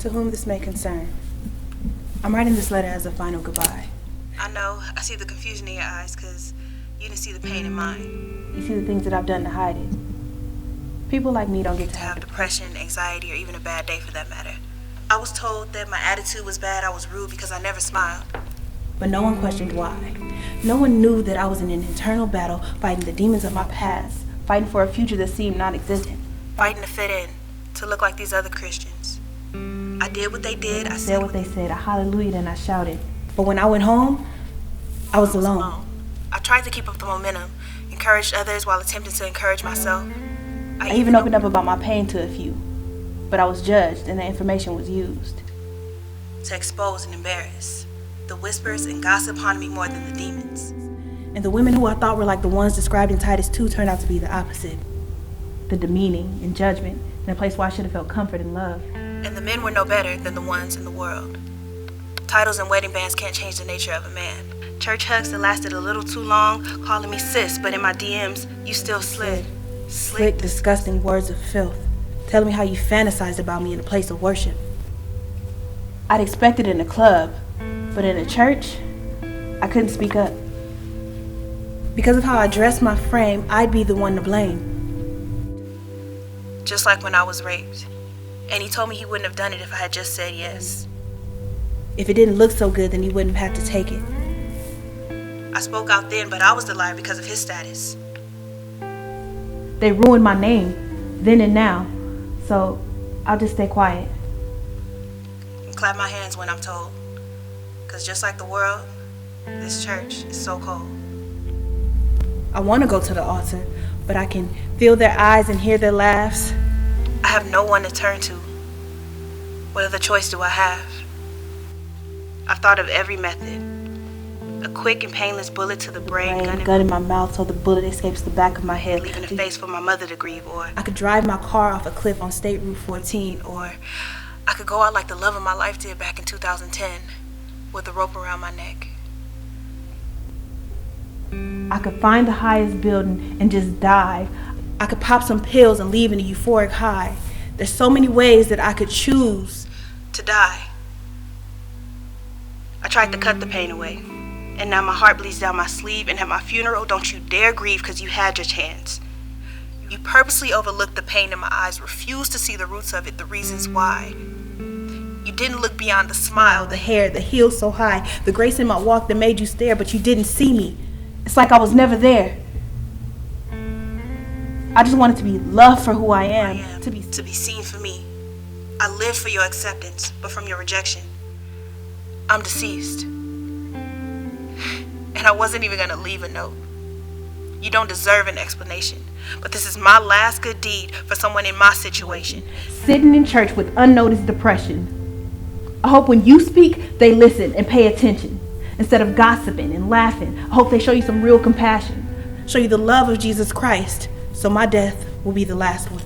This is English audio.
To whom this may concern, I'm writing this letter as a final goodbye. I know, I see the confusion in your eyes because you didn't see the pain in mine. You see the things that I've done to hide it. People like me don't get to have depression, anxiety, or even a bad day for that matter. I was told that my attitude was bad, I was rude because I never smiled. But no one questioned why. No one knew that I was in an internal battle, fighting the demons of my past, fighting for a future that seemed non-existent. Fighting to fit in, to look like these other Christians. I did what they did, I said what they said, I hallelujah, and I shouted. But when I went home, I was alone. I tried to keep up the momentum, encouraged others while attempting to encourage myself. I even opened up about my pain to a few, but I was judged and the information was used to expose and embarrass. The whispers and gossip haunted me more than the demons. And the women who I thought were like the ones described in Titus 2 turned out to be the opposite. The demeaning and judgment in a place where I should have felt comfort and love. And the men were no better than the ones in the world. Titles and wedding bands can't change the nature of a man. Church hugs that lasted a little too long, calling me sis, but in my DMs, you still slid. Slick, disgusting words of filth, telling me how you fantasized about me in a place of worship. I'd expect it in a club, but in a church, I couldn't speak up. Because of how I dressed my frame, I'd be the one to blame. Just like when I was raped. And he told me he wouldn't have done it if I had just said yes. If it didn't look so good, then he wouldn't have had to take it. I spoke out then, but I was the liar because of his status. They ruined my name, then and now, so I'll just stay quiet. And clap my hands when I'm told. Because just like the world, this church is so cold. I want to go to the altar, but I can feel their eyes and hear their laughs. I have no one to turn to. What other choice do I have? I've thought of every method. A quick and painless bullet to the brain, gun in my mouth so the bullet escapes the back of my head. Leaving a face for my mother to grieve, or I could drive my car off a cliff on State Route 14, or I could go out like the love of my life did back in 2010 with a rope around my neck. I could find the highest building and just dive. I could pop some pills and leave in a euphoric high. There's so many ways that I could choose to die. I tried to cut the pain away, and now my heart bleeds down my sleeve, and at my funeral, don't you dare grieve because you had your chance. You purposely overlooked the pain in my eyes, refused to see the roots of it, the reasons why. You didn't look beyond the smile, the hair, the heels so high, the grace in my walk that made you stare, but you didn't see me. It's like I was never there. I just wanted to be loved for who I am. To be seen for me. I lived for your acceptance, but from your rejection. I'm deceased. And I wasn't even gonna leave a note. You don't deserve an explanation, but this is my last good deed for someone in my situation. Sitting in church with unnoticed depression. I hope when you speak, they listen and pay attention. Instead of gossiping and laughing, I hope they show you some real compassion. Show you the love of Jesus Christ, so my death will be the last one.